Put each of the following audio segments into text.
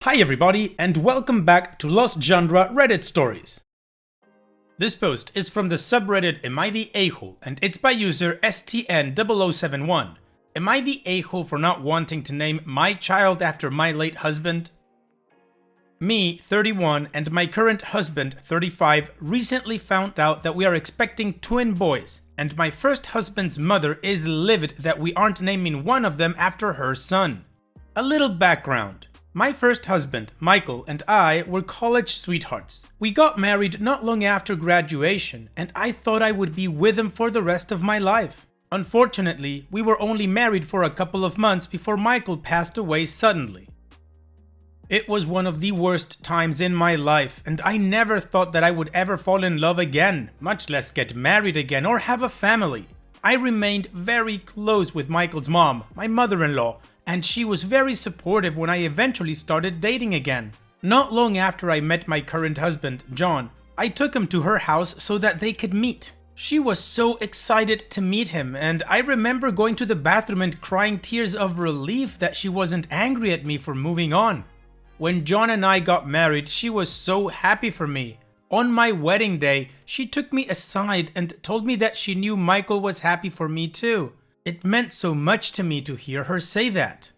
Hi everybody, and welcome back to Lost Genre Reddit Stories. This post is from the subreddit Am I the A-hole, and it's by user STN0071. Am I the a-hole for not wanting to name my child after my late husband? Me, 31, and my current husband, 35, recently found out that we are expecting twin boys, and my first husband's mother is livid that we aren't naming one of them after her son. A little background. My first husband, Michael, and I were college sweethearts. We got married not long after graduation, and I thought I would be with him for the rest of my life. Unfortunately, we were only married for a couple of months before Michael passed away suddenly. It was one of the worst times in my life, and I never thought that I would ever fall in love again, much less get married again or have a family. I remained very close with Michael's mom, my mother-in-law, and she was very supportive when I eventually started dating again. Not long after I met my current husband, John, I took him to her house so that they could meet. She was so excited to meet him, and I remember going to the bathroom and crying tears of relief that she wasn't angry at me for moving on. When John and I got married, she was so happy for me. On my wedding day, she took me aside and told me that she knew Michael was happy for me too. It meant so much to me to hear her say that.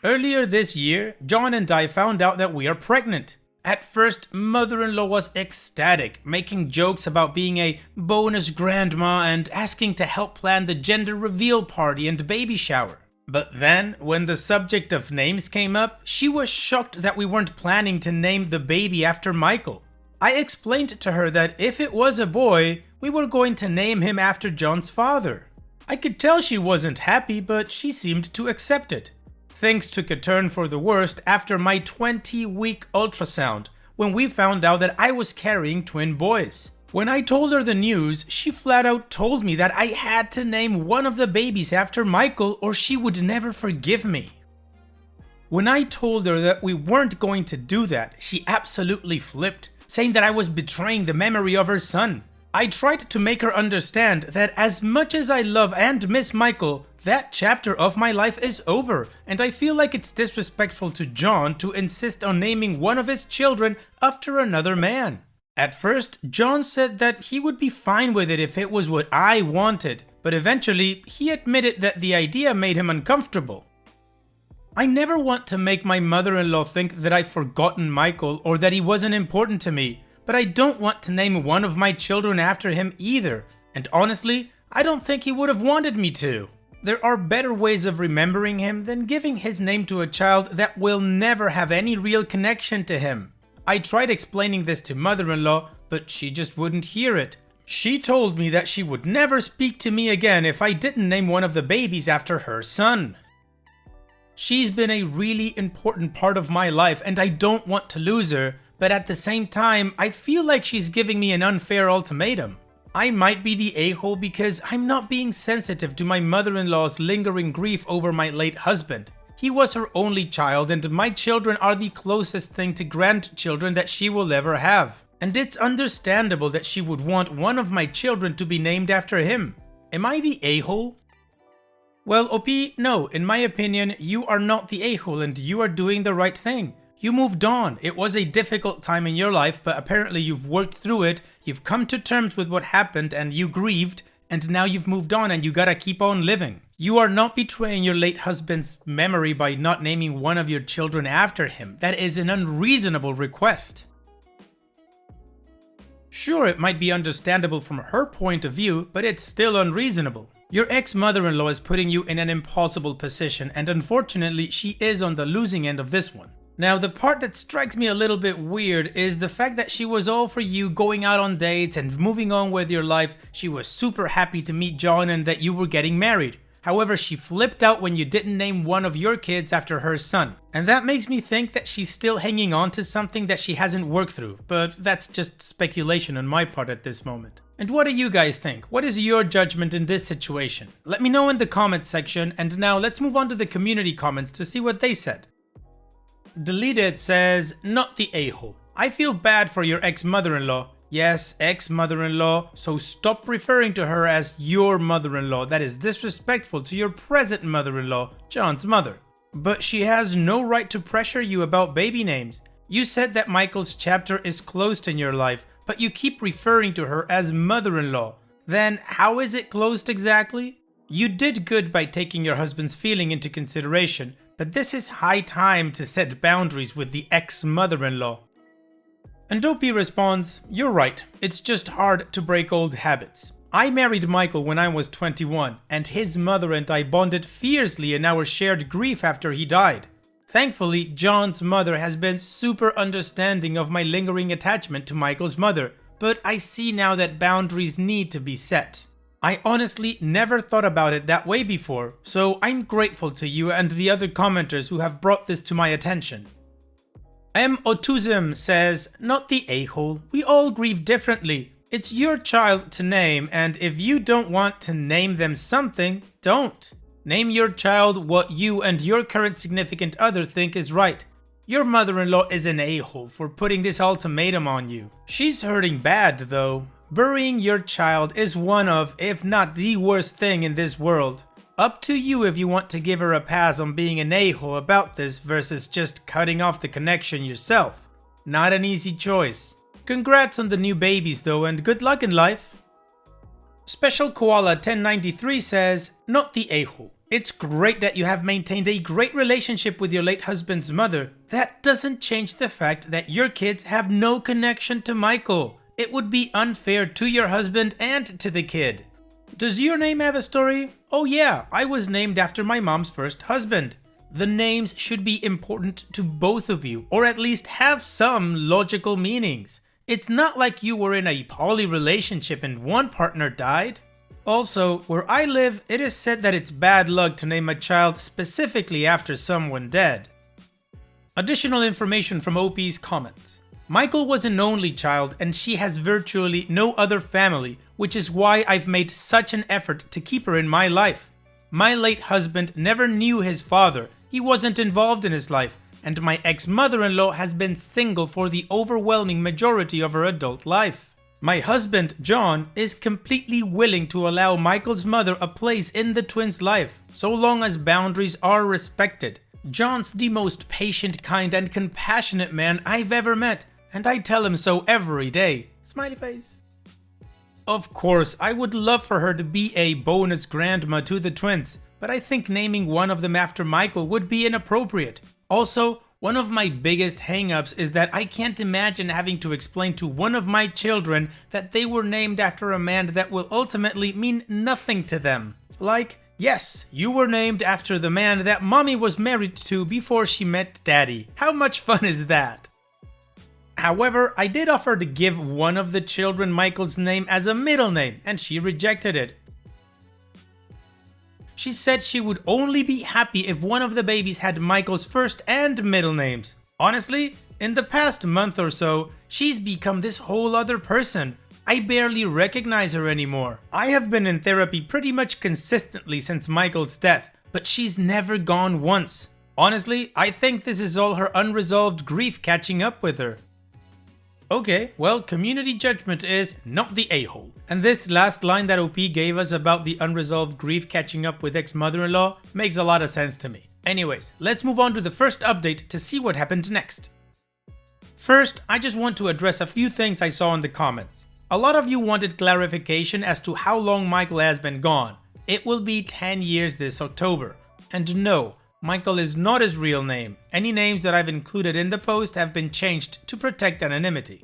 Earlier this year, John and I found out that we are pregnant. At first, mother-in-law was ecstatic, making jokes about being a bonus grandma and asking to help plan the gender reveal party and baby shower. But then, when the subject of names came up, she was shocked that we weren't planning to name the baby after Michael. I explained to her that if it was a boy, we were going to name him after John's father. I could tell she wasn't happy, but she seemed to accept it. Things took a turn for the worst after my 20-week ultrasound, when we found out that I was carrying twin boys. When I told her the news, she flat out told me that I had to name one of the babies after Michael or she would never forgive me. When I told her that we weren't going to do that, she absolutely flipped, saying that I was betraying the memory of her son. I tried to make her understand that as much as I love and miss Michael, that chapter of my life is over, and I feel like it's disrespectful to John to insist on naming one of his children after another man. At first, John said that he would be fine with it if it was what I wanted, but eventually he admitted that the idea made him uncomfortable. I never want to make my mother-in-law think that I've forgotten Michael or that he wasn't important to me, but I don't want to name one of my children after him either, and honestly, I don't think he would have wanted me to. There are better ways of remembering him than giving his name to a child that will never have any real connection to him. I tried explaining this to mother-in-law, but she just wouldn't hear it. She told me that she would never speak to me again if I didn't name one of the babies after her son. She's been a really important part of my life and I don't want to lose her, but at the same time, I feel like she's giving me an unfair ultimatum. I might be the a-hole because I'm not being sensitive to my mother-in-law's lingering grief over my late husband. He was her only child and my children are the closest thing to grandchildren that she will ever have. And it's understandable that she would want one of my children to be named after him. Am I the a-hole? Well, OP, no, in my opinion, you are not the a-hole and you are doing the right thing. You moved on. It was a difficult time in your life, but apparently you've worked through it, you've come to terms with what happened and you grieved, and now you've moved on and you gotta keep on living. You are not betraying your late husband's memory by not naming one of your children after him. That is an unreasonable request. Sure, it might be understandable from her point of view, but it's still unreasonable. Your ex-mother-in-law is putting you in an impossible position, and unfortunately, she is on the losing end of this one. Now, the part that strikes me a little bit weird is the fact that she was all for you going out on dates and moving on with your life. She was super happy to meet John and that you were getting married. However, she flipped out when you didn't name one of your kids after her son. And that makes me think that she's still hanging on to something that she hasn't worked through, but that's just speculation on my part at this moment. And what do you guys think? What is your judgment in this situation? Let me know in the comments section, and now let's move on to the community comments to see what they said. Deleted says, not the a-hole. I feel bad for your ex-mother-in-law. Yes, ex-mother-in-law, so stop referring to her as your mother-in-law. That is disrespectful to your present mother-in-law, John's mother. But she has no right to pressure you about baby names. You said that Michael's chapter is closed in your life, but you keep referring to her as mother-in-law. Then how is it closed exactly? You did good by taking your husband's feeling into consideration, but this is high time to set boundaries with the ex-mother-in-law. And Dopey responds, "You're right, it's just hard to break old habits. I married Michael when I was 21, and his mother and I bonded fiercely in our shared grief after he died. Thankfully, John's mother has been super understanding of my lingering attachment to Michael's mother, but I see now that boundaries need to be set. I honestly never thought about it that way before, so I'm grateful to you and the other commenters who have brought this to my attention." M. Otuzim says, "Not the a-hole, we all grieve differently. It's your child to name, and if you don't want to name them something, don't. Name your child what you and your current significant other think is right. Your mother-in-law is an a-hole for putting this ultimatum on you. She's hurting bad though. Burying your child is one of, if not the worst thing in this world. Up to you if you want to give her a pass on being an a-hole about this versus just cutting off the connection yourself. Not an easy choice. Congrats on the new babies though, and good luck in life." Special Koala 1093 says, "Not the a-hole. It's great that you have maintained a great relationship with your late husband's mother. That doesn't change the fact that your kids have no connection to Michael. It would be unfair to your husband and to the kid. Does your name have a story? Oh yeah, I was named after my mom's first husband. The names should be important to both of you, or at least have some logical meanings. It's not like you were in a poly relationship and one partner died. Also, where I live, it is said that it's bad luck to name a child specifically after someone dead." Additional information from OP's comments. Michael was an only child and she has virtually no other family, which is why I've made such an effort to keep her in my life. My late husband never knew his father, he wasn't involved in his life, and my ex-mother-in-law has been single for the overwhelming majority of her adult life. My husband, John, is completely willing to allow Michael's mother a place in the twins' life, so long as boundaries are respected. John's the most patient, kind, and compassionate man I've ever met, and I tell him so every day. Smiley face. Of course, I would love for her to be a bonus grandma to the twins, but I think naming one of them after Michael would be inappropriate. Also, one of my biggest hang-ups is that I can't imagine having to explain to one of my children that they were named after a man that will ultimately mean nothing to them. Like, yes, you were named after the man that mommy was married to before she met daddy. How much fun is that? However, I did offer to give one of the children Michael's name as a middle name, and she rejected it. She said she would only be happy if one of the babies had Michael's first and middle names. Honestly, in the past month or so, she's become this whole other person. I barely recognize her anymore. I have been in therapy pretty much consistently since Michael's death, but she's never gone once. Honestly, I think this is all her unresolved grief catching up with her. Okay, well, community judgment is not the a-hole. And this last line that OP gave us about the unresolved grief catching up with ex-mother-in-law makes a lot of sense to me. Anyways, let's move on to the first update to see what happened next. First, I just want to address a few things I saw in the comments. A lot of you wanted clarification as to how long Michael has been gone. It will be 10 years this October. And no, Michael is not his real name. Any names that I've included in the post have been changed to protect anonymity.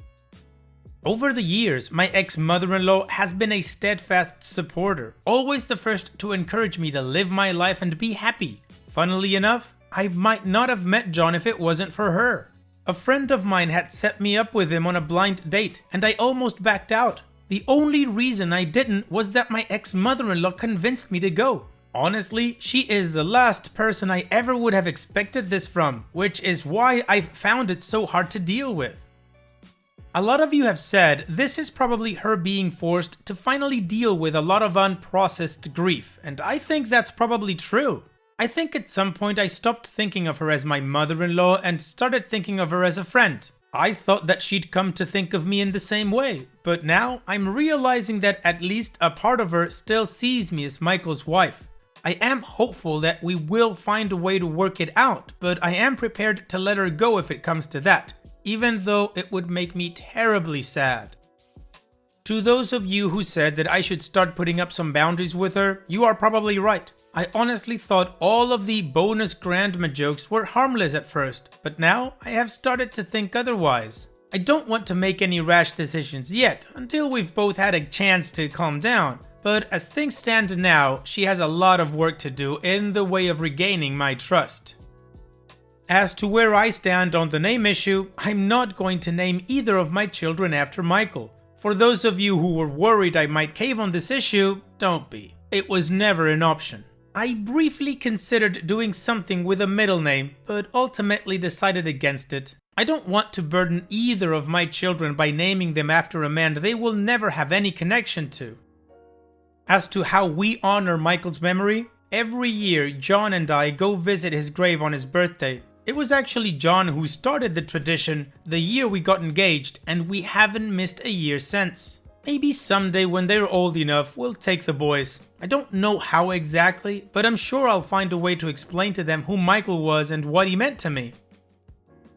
Over the years, my ex-mother-in-law has been a steadfast supporter, always the first to encourage me to live my life and be happy. Funnily enough, I might not have met John if it wasn't for her. A friend of mine had set me up with him on a blind date, and I almost backed out. The only reason I didn't was that my ex-mother-in-law convinced me to go. Honestly, she is the last person I ever would have expected this from, which is why I've found it so hard to deal with. A lot of you have said this is probably her being forced to finally deal with a lot of unprocessed grief, and I think that's probably true. I think at some point I stopped thinking of her as my mother-in-law and started thinking of her as a friend. I thought that she'd come to think of me in the same way, but now I'm realizing that at least a part of her still sees me as Michael's wife. I am hopeful that we will find a way to work it out, but I am prepared to let her go if it comes to that, even though it would make me terribly sad. To those of you who said that I should start putting up some boundaries with her, you are probably right. I honestly thought all of the bonus grandma jokes were harmless at first, but now I have started to think otherwise. I don't want to make any rash decisions yet, until we've both had a chance to calm down. But as things stand now, she has a lot of work to do in the way of regaining my trust. As to where I stand on the name issue, I'm not going to name either of my children after Michael. For those of you who were worried I might cave on this issue, don't be. It was never an option. I briefly considered doing something with a middle name, but ultimately decided against it. I don't want to burden either of my children by naming them after a man they will never have any connection to. As to how we honor Michael's memory, every year John and I go visit his grave on his birthday. It was actually John who started the tradition the year we got engaged, and we haven't missed a year since. Maybe someday when they're old enough, we'll take the boys. I don't know how exactly, but I'm sure I'll find a way to explain to them who Michael was and what he meant to me.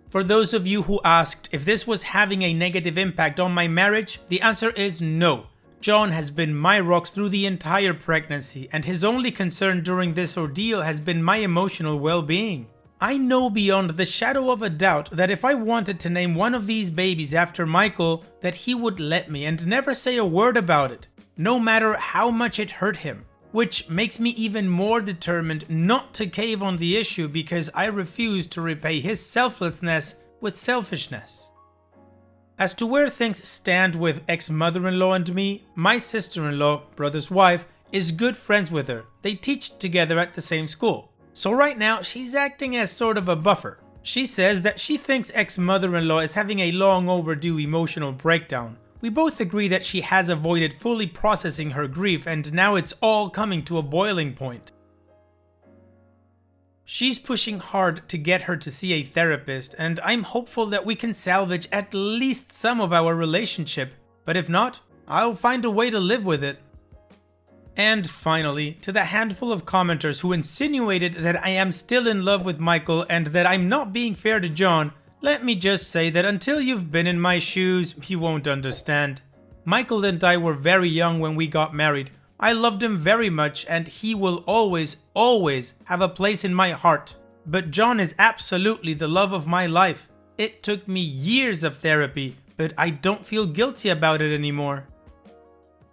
For those of you who asked if this was having a negative impact on my marriage, the answer is no. John has been my rock through the entire pregnancy, and his only concern during this ordeal has been my emotional well-being. I know beyond the shadow of a doubt that if I wanted to name one of these babies after Michael, that he would let me and never say a word about it, no matter how much it hurt him. Which makes me even more determined not to cave on the issue because I refuse to repay his selflessness with selfishness. As to where things stand with ex-mother-in-law and me, my sister-in-law, brother's wife, is good friends with her. They teach together at the same school. So right now, she's acting as sort of a buffer. She says that she thinks ex-mother-in-law is having a long overdue emotional breakdown. We both agree that she has avoided fully processing her grief and now it's all coming to a boiling point. She's pushing hard to get her to see a therapist, and I'm hopeful that we can salvage at least some of our relationship, but if not, I'll find a way to live with it. And finally, to the handful of commenters who insinuated that I am still in love with Michael and that I'm not being fair to John, let me just say that until you've been in my shoes, you won't understand. Michael and I were very young when we got married. I loved him very much and he will always have a place in my heart. But John is absolutely the love of my life. It took me years of therapy, but I don't feel guilty about it anymore.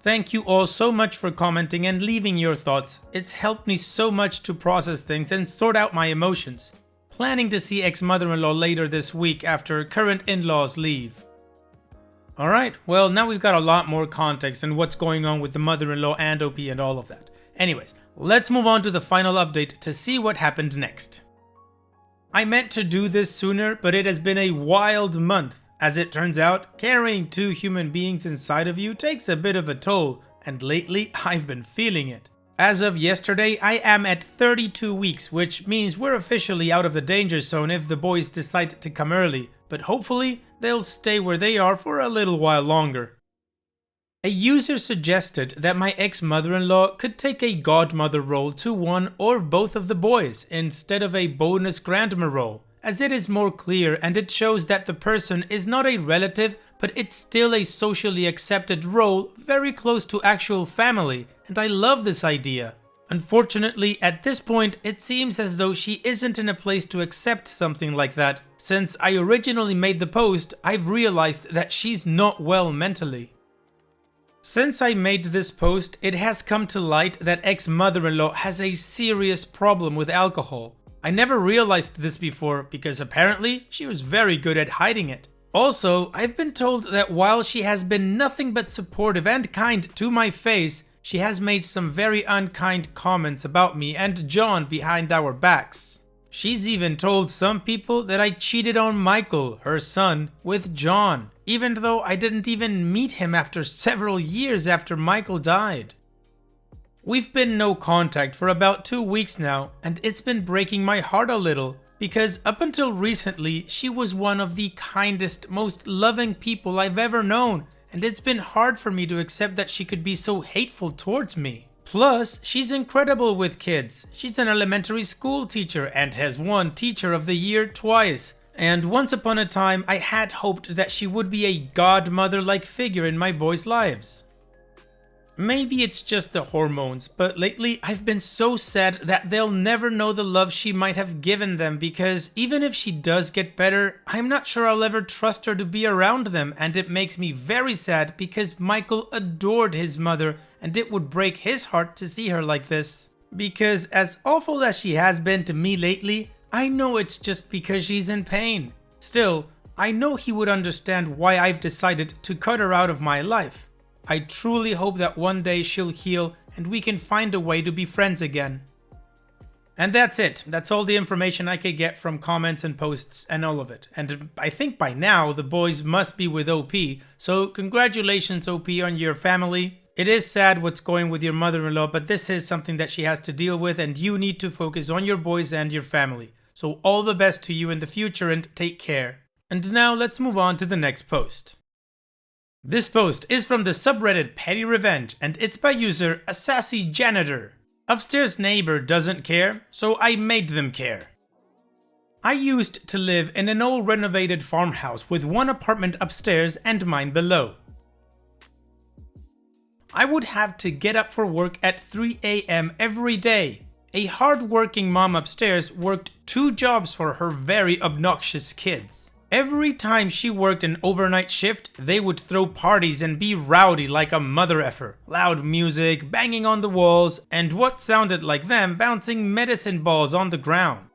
Thank you all so much for commenting and leaving your thoughts. It's helped me so much to process things and sort out my emotions. Planning to see ex-mother-in-law later this week after current in-laws leave. Alright, well now we've got a lot more context and what's going on with the mother-in-law and OP and all of that. Anyways, let's move on to the final update to see what happened next. I meant to do this sooner, but it has been a wild month. As it turns out, carrying two human beings inside of you takes a bit of a toll, and lately I've been feeling it. As of yesterday, I am at 32 weeks, which means we're officially out of the danger zone if the boys decide to come early, but hopefully they'll stay where they are for a little while longer. A user suggested that my ex-mother-in-law could take a godmother role to one or both of the boys instead of a bonus grandma role, as it is more clear and it shows that the person is not a relative, but it's still a socially accepted role very close to actual family, and I love this idea. Unfortunately, at this point, it seems as though she isn't in a place to accept something like that. Since I originally made the post, I've realized that she's not well mentally. Since I made this post, it has come to light that ex-mother-in-law has a serious problem with alcohol. I never realized this before because apparently she was very good at hiding it. Also, I've been told that while she has been nothing but supportive and kind to my face, she has made some very unkind comments about me and John behind our backs. She's even told some people that I cheated on Michael, her son, with John, even though I didn't even meet him after several years after Michael died. We've been no contact for about 2 weeks now, and it's been breaking my heart a little, because up until recently, she was one of the kindest, most loving people I've ever known, and it's been hard for me to accept that she could be so hateful towards me. Plus, she's incredible with kids. She's an elementary school teacher and has won Teacher of the Year twice. And once upon a time, I had hoped that she would be a godmother-like figure in my boys' lives. Maybe it's just the hormones, but lately I've been so sad that they'll never know the love she might have given them, because even if she does get better, I'm not sure I'll ever trust her to be around them, and it makes me very sad because Michael adored his mother and it would break his heart to see her like this. Because as awful as she has been to me lately, I know it's just because she's in pain. Still, I know he would understand why I've decided to cut her out of my life. I truly hope that one day she'll heal and we can find a way to be friends again. And that's it. That's all the information I could get from comments and posts and all of it. And I think by now the boys must be with OP, so congratulations OP on your family. It is sad what's going with your mother-in-law, but this is something that she has to deal with and you need to focus on your boys and your family. So all the best to you in the future and take care. And now let's move on to the next post. This post is from the subreddit Petty Revenge and it's by user A Sassy Janitor. Upstairs neighbor doesn't care, so I made them care. I used to live in an old renovated farmhouse with one apartment upstairs and mine below. I would have to get up for work at 3 a.m. every day. A hard-working mom upstairs worked 2 jobs for her very obnoxious kids. Every time she worked an overnight shift, they would throw parties and be rowdy like a mother effer. Loud music, banging on the walls, and what sounded like them bouncing medicine balls on the ground.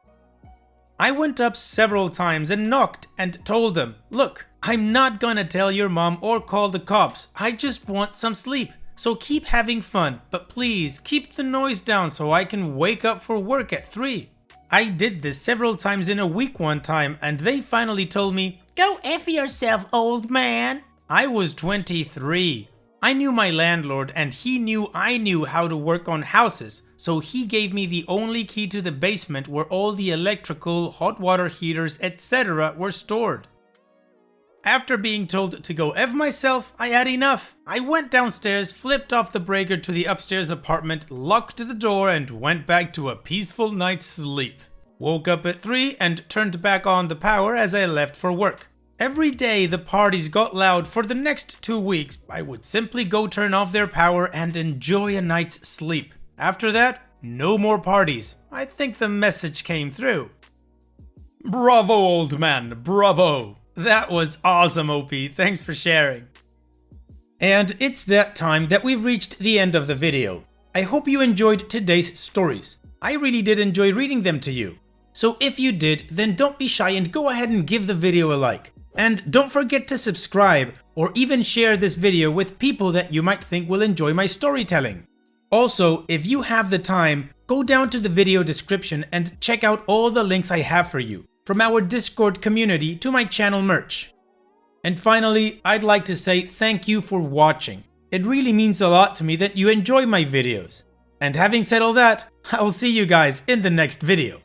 I went up several times and knocked and told them, "Look, I'm not gonna tell your mom or call the cops. I just want some sleep. So keep having fun, but please keep the noise down so I can wake up for work at 3. I did this several times in a week one time and they finally told me, "Go F yourself, old man." I was 23. I knew my landlord and he knew I knew how to work on houses, so he gave me the only key to the basement where all the electrical, hot water heaters, etc. were stored. After being told to go F myself, I had enough. I went downstairs, flipped off the breaker to the upstairs apartment, locked the door and went back to a peaceful night's sleep. Woke up at 3 and turned back on the power as I left for work. Every day the parties got loud for the next 2 weeks. I would simply go turn off their power and enjoy a night's sleep. After that, no more parties. I think the message came through. Bravo, old man, bravo. That was awesome, OP. Thanks for sharing. And it's that time that we've reached the end of the video. I hope you enjoyed today's stories. I really did enjoy reading them to you. So if you did, then don't be shy and go ahead and give the video a like. And don't forget to subscribe or even share this video with people that you might think will enjoy my storytelling. Also, if you have the time, go down to the video description and check out all the links I have for you, from our Discord community to my channel merch. And finally, I'd like to say thank you for watching. It really means a lot to me that you enjoy my videos. And having said all that, I'll see you guys in the next video.